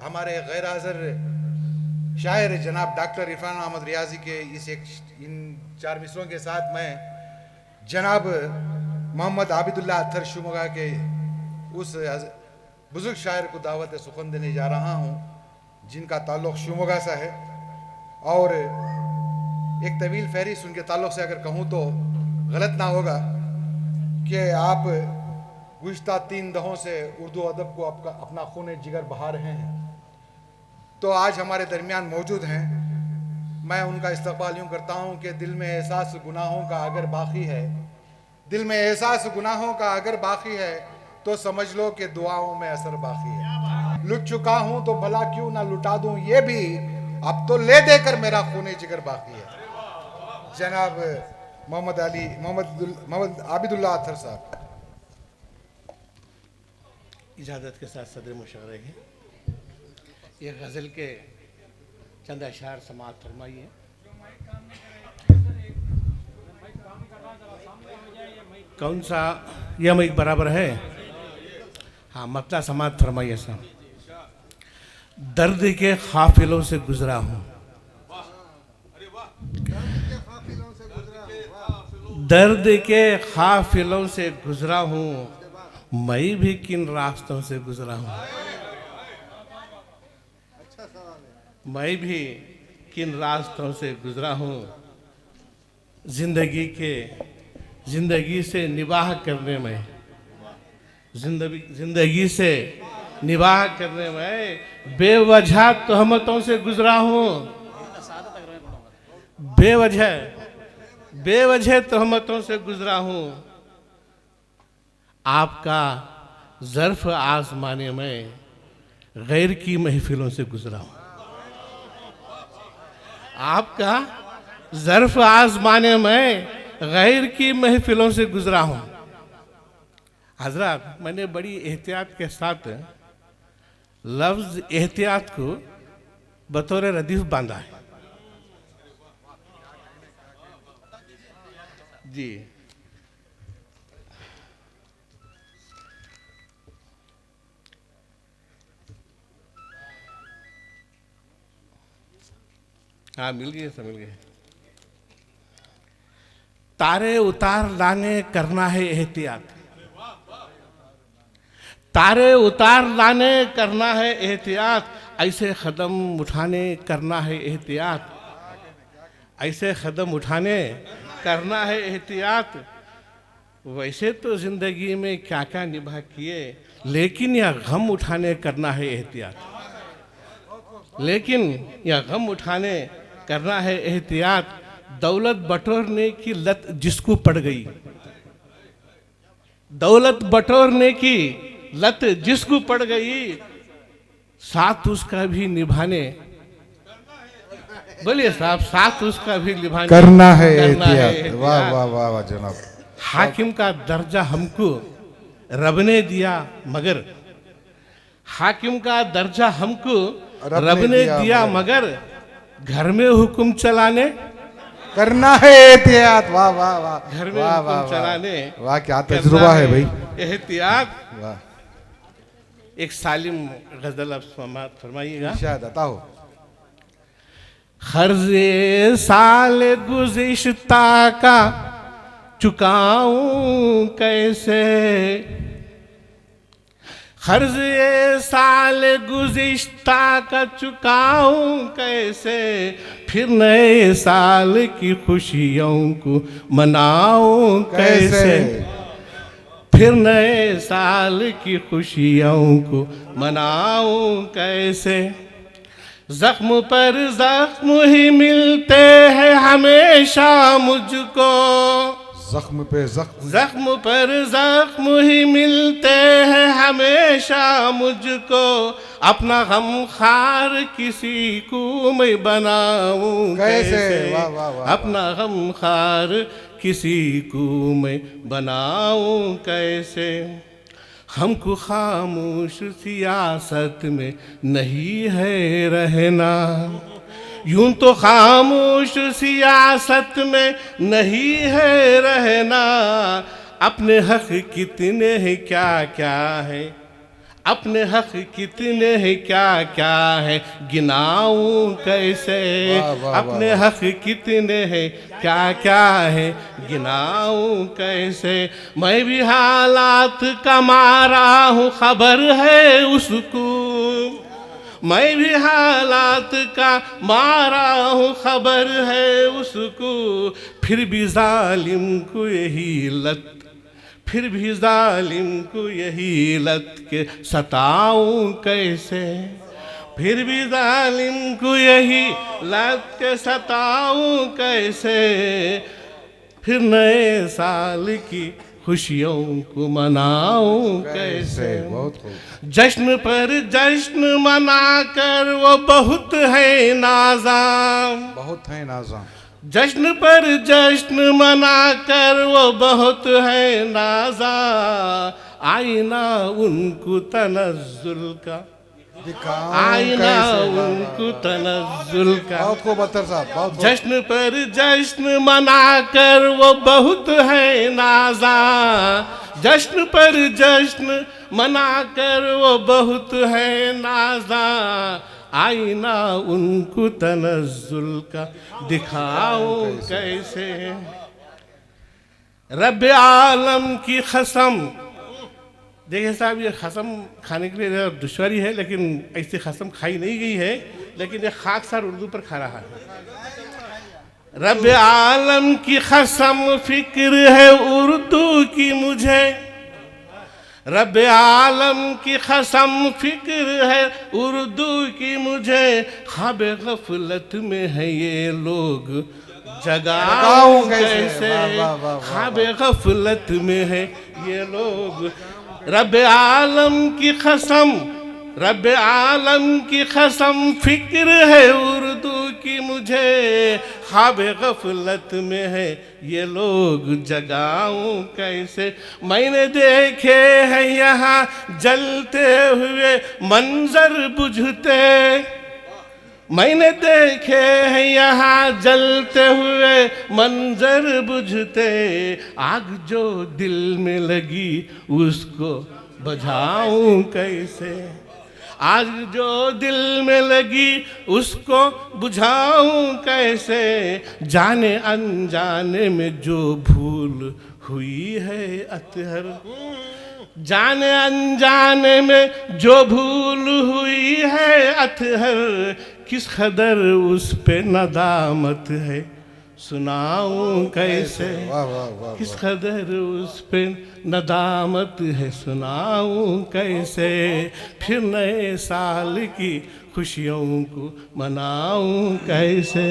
हमारे गैर हाज़िर शायर जनाब डॉक्टर इरफान अहमद रियाजी के इन 4 मिसरों के साथ मैं जनाब मोहम्मद आबिदुल्लाह अत्तर शिवमोगा के उस बुजुर्ग शायर को दावत सुखन देने जा रहा हूँ जिनका ताल्लुक़ शिवमोगा से है। और एक तवील फहरिस्त उनके ताल्लुक़ से अगर कहूँ तो गलत ना होगा कि आप गुज़िश्ता 3 दहों से उर्दू अदब को अपना खून जिगर बहा रहे हैं, तो आज हमारे दरमियान मौजूद हैं। मैं उनका इस्तक़बाल यूँ करता हूँ कि दिल में एहसास गुनाहों का अगर बाकी है, दिल में एहसास गुनाहों का अगर बाकी है तो समझ लो कि दुआओं में असर बाकी है। लुट चुका हूँ तो भला क्यों ना लुटा दूँ ये भी, अब तो ले देकर मेरा खून जिगर बाकी है। जनाब मोहम्मद आबिदुल्लाह अत्तर साहब, इजाज़त के साथ सदर मुशावरे हैं। ये गज़ल के चंद अशार समाअत फरमाइए। कौन सा यह माइक बराबर है? हाँ, मतला समाअत फरमाइए साहब। दर्द के काफिलों से गुजरा हूँ, दर्द के काफिलों से गुजरा हूँ, मैं भी किन रास्तों से गुजरा हूँ, मैं भी किन रास्तों से गुजरा हूँ। जिंदगी से निबाह करने में, जिंदगी से निबाह करने में बेवजह तोहमतों से गुजरा हूँ, बेवजह तोहमतों से गुजरा हूँ। आपका ज़र्फ़ आज़माने में गैर की महफिलों से गुजरा हूँ, आपका ज़र्फ़ आज़माने में गैर की महफिलों से गुजरा हूँ। हज़रात, मैंने बड़ी एहतियात के साथ लफ्ज़ एहतियात को बतौर रदीफ़ बांधा है। जी, हाँ, मिल गए, समझ गए। तारे उतार लाने करना है एहतियात, तारे उतार लाने करना है एहतियात, ऐसे कदम उठाने करना है एहतियात, ऐसे कदम उठाने करना है एहतियात। वैसे तो जिंदगी में क्या क्या निभा किए, लेकिन यह गम उठाने करना है एहतियात, लेकिन यह गम उठाने करना है एहतियात। दौलत बटोरने की लत जिसको पड़ गई, दौलत बटोरने की लत जिसको पड़ गई, साथ उसका भी निभाने, बोलिए साहब, साथ उसका भी निभाने करना है एहतियात। वाह वाह वाह वाह जनाब। हाकिम का दर्जा हमको रब ने दिया मगर, हाकिम का दर्जा हमको रब ने दिया मगर, घर में हुक्म चलाने करना है एहतियात। वाह वाह वाह, घर में हुक्म चलाने, वाह क्या तजुर्बा है भाई, एहतियात। वाह। एक सालिम गजल आप फरमाइएगा। शायद बताओ। खर्जे साल गुज़िश्ता का चुकाऊं कैसे, खर्जे साल गुज़िश्ता का चुकाऊं कैसे, फिर नए साल की खुशियों को मनाऊं कैसे, फिर नए साल की खुशियों को मनाऊं कैसे। जख्म पर जख्म ही मिलते हैं हमेशा मुझको, जख्म पे जख्म, जख्म पर जख्म ही मिलते हैं हमेशा मुझको, अपना गम खार किसी को मैं बनाऊं कैसे, वाह वाह वाह, अपना गम खार किसी को मैं बनाऊं कैसे। हमको खामोश सियासत में नहीं है रहना, यूं तो खामोश सियासत में नहीं है रहना, अपने हक कितने हैं क्या क्या है, अपने हक कितने हैं क्या क्या है गिनाऊं कैसे। वाह, वाह, अपने वाह। हक कितने हैं क्या क्या है गिनाऊं कैसे। मैं भी हालात का मारा हूँ खबर है उसको। मैं भी हालात का मारा हूँ खबर है उसको। फिर भी जालिम को यही लत, फिर भी जालिम को यही लत के सताऊं कैसे। फिर भी जालिम को यही लत के सताऊं कैसे। फिर नए साल की खुशियों को मनाऊं कैसे। बहुत खूब। जश्न पर जश्न मनाकर वो बहुत है नाज़ाम। बहुत है नाज़ाम। जश्न पर जश्न मनाकर वो बहुत है नाज़ा। आईना उनको तनज़्ज़ुल का, दिखाऊं आईना कैसे। वाह, वाह, उनको वाह। तनज़्ज़ुल का। बहुत खूब अत्तर साहब, बहुत खूब। जश्न पर जश्न मनाकर वो बहुत है नाज़ा। जश्न पर जश्न मनाकर वो बहुत है नाज़ा। आईना उनको तनज़्ज़ुल का दिखाऊं कैसे। रब आलम की कसम। देखिए साहब, ये कसम खाने के लिए दुश्वारी है, लेकिन ऐसी कसम खाई नहीं गई है, लेकिन ये खाकसार उर्दू पर खा रहा है। रब आलम की कसम फिक्र है उर्दू की मुझे। रब आलम की कसम फिक्र है उर्दू की मुझे। ख्वाब गफलत में है ये लोग जगाऊं कैसे। ख्वाब गफलत में है ये लोग। रब आलम की कसम, रब आलम की कसम फिक्र है उर्दू की मुझे। ख्वाब गफलत में है ये लोग जगाऊं कैसे। मैंने देखे हैं यहाँ जलते हुए मंजर बुझते। मैंने देखे हैं यहाँ जलते हुए मंजर बुझते। आग जो दिल में लगी उसको बुझाऊं कैसे। आग जो दिल में लगी उसको बुझाऊं कैसे। जाने अनजाने में जो भूल हुई है अतहर। जाने अनजाने में जो भूल हुई है अतहर। किस कदर उस पे नदामत है सुनाऊं कैसे। वाह, वाह, वाह, किस कदर उस पे नदामत है सुनाऊं कैसे। फिर नए साल की खुशियों को मनाऊं कैसे।